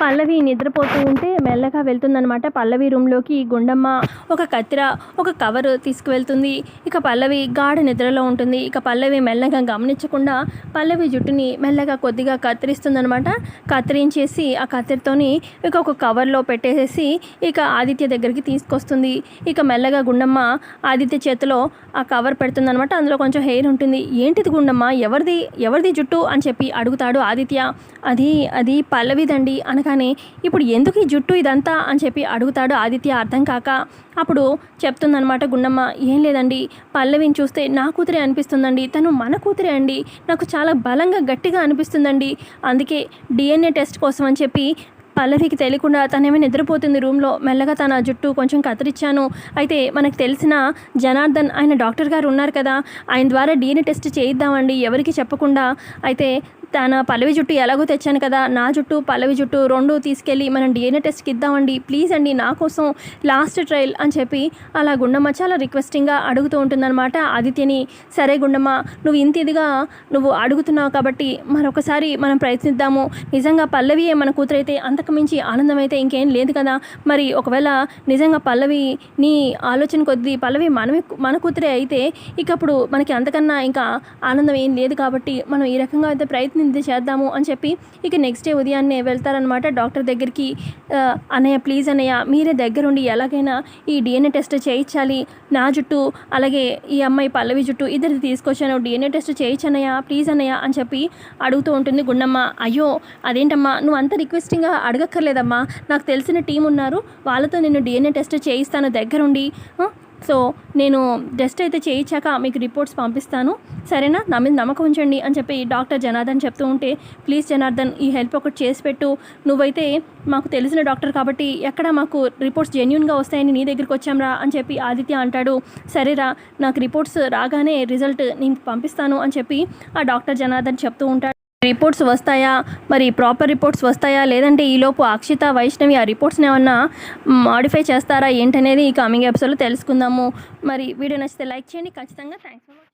పల్లవి నిద్రపోతూ ఉంటే మెల్లగా వెళ్తుందనమాట పల్లవి రూమ్లోకి. గుండమ్మ ఒక కత్తిర ఒక కవర్ తీసుకువెళ్తుంది. ఇక పల్లవి గాఢ నిద్రలో ఉంటుంది. ఇక పల్లవి మెల్లగా గమనించకుండా పల్లవి జుట్టుని మెల్లగా కొద్దిగా కత్తిరిస్తుందనమాట. కత్తిరించేసి ఆ కత్తిరితోని ఇక ఒక కవర్లో పెట్టేసి ఇక ఆదిత్య దగ్గరికి తీసుకొస్తుంది. ఇక మెల్లగా గుండమ్మ ఆదిత్య చేతిలో ఆ కవర్ పెడుతుందనమాట. అందులో కొంచెం హెయిర్ ఉంటుంది. ఏంటిది గుండమ్మ, ఎవరిది జుట్టు అని చెప్పి అడుగుతాడు ఆదిత్య. అది పల్లవిదండి అనగానే, ఇప్పుడు ఎందుకు ఈ జుట్టు ఇదంతా అని చెప్పి అడుగుతాడు ఆదిత్య అర్థం కాక. అప్పుడు చెప్తుందనమాట గుండమ్మ, ఏం లేదండి, పల్లవిని చూస్తే నా కూతురే అనిపిస్తుందండి, తను మన కూతురే అండి, నాకు చాలా బలంగా గట్టిగా అనిపిస్తుందండి, అందుకే DNA టెస్ట్ కోసం అని చెప్పి పల్లవికి తెలియకుండా తనేమో నిద్రపోతుంది రూమ్లో. మెల్లగా తన జుట్టు కొంచెం కత్తిరించాను. అయితే మనకు తెలిసిన జనార్దన్ ఆయన డాక్టర్ గారు ఉన్నారు కదా, ఆయన ద్వారా DNA టెస్ట్ చేయిద్దామండి ఎవరికి చెప్పకుండా. అయితే తన పల్లవి జుట్టు ఎలాగో తెచ్చాను కదా, నా జుట్టు పల్లవి జుట్టు రెండు తీసుకెళ్ళి మనం DNA టెస్ట్కి ఇద్దామండి, ప్లీజ్ అండి నా కోసం లాస్ట్ ట్రయల్ అని చెప్పి అలా గుండమ్మ చాలా రిక్వెస్టింగ్గా అడుగుతూ ఉంటుందన్నమాట ఆదిత్యని. సరే గుండమ్మ, నువ్వు ఇంత ఇదిగా నువ్వు అడుగుతున్నావు కాబట్టి మరొకసారి మనం ప్రయత్నిద్దాము. నిజంగా పల్లవియే మన కూతురైతే అంతకుమించి ఆనందం అయితే ఇంకేం లేదు కదా. మరి ఒకవేళ నిజంగా పల్లవి నీ ఆలోచన కొద్దీ పల్లవి మన కూతురే అయితే ఇక అప్పుడు మనకి అంతకన్నా ఇంకా ఆనందం ఏం లేదు కాబట్టి మనం ఈ రకంగా అయితే ప్రయత్నం చేద్దాము అని చెప్పి ఇక నెక్స్ట్ డే ఉదయాన్నే వెళ్తారనమాట డాక్టర్ దగ్గరికి. అన్నయ్య ప్లీజ్ అన్నయ్య, మీరే దగ్గరుండి ఎలాగైనా ఈ DNA టెస్ట్ చేయించాలి. నా జుట్టు అలాగే ఈ అమ్మాయి పల్లవి జుట్టు ఇద్దరిది తీసుకొచ్చాను, DNA టెస్ట్ చేయించన్నయ్య ప్లీజ్ అన్నయ్య అని చెప్పి అడుగుతూ ఉంటుంది గుండమ్మ. అయ్యో అదేంటమ్మా, నువ్వు అంత రిక్వెస్టింగ్గా అడగక్కర్లేదమ్మా, నాకు తెలిసిన టీం ఉన్నారు, వాళ్ళతో నేను DNA టెస్ట్ చేయిస్తాను దగ్గరుండి. సో నేను టెస్ట్ అయితే చేయించాక మీకు రిపోర్ట్స్ పంపిస్తాను, సరేనా, నా మీద నమ్మకం ఉంచండి అని చెప్పి డాక్టర్ జనార్దన్ చెప్తూ ఉంటే, ప్లీజ్ జనార్దన్ ఈ హెల్ప్ ఒకటి చేసి పెట్టు, నువ్వైతే మాకు తెలిసిన డాక్టర్ కాబట్టి ఎక్కడ మాకు రిపోర్ట్స్ జెన్యూన్గా వస్తాయని నీ దగ్గరికి వచ్చాంరా అని చెప్పి ఆదిత్య అంటాడు. సరేరా, నాకు రిపోర్ట్స్ రాగానే రిజల్ట్ నేను పంపిస్తాను అని చెప్పి ఆ డాక్టర్ జనార్దన్ చెప్తూ ఉంటాడు. రిపోర్ట్స్ వస్తాయా, మరి ప్రాపర్ రిపోర్ట్స్ వస్తాయా, లేదంటే ఈలోపు అక్షిత వైష్ణవి ఆ రిపోర్ట్స్ని ఏమన్నా మాడిఫై చేస్తారా ఏంటనేది ఈ కమింగ్ ఎపిసోడ్లో తెలుసుకుందాము. మరి వీడియో నచ్చితే లైక్ చేయండి ఖచ్చితంగా. Thanks for watching.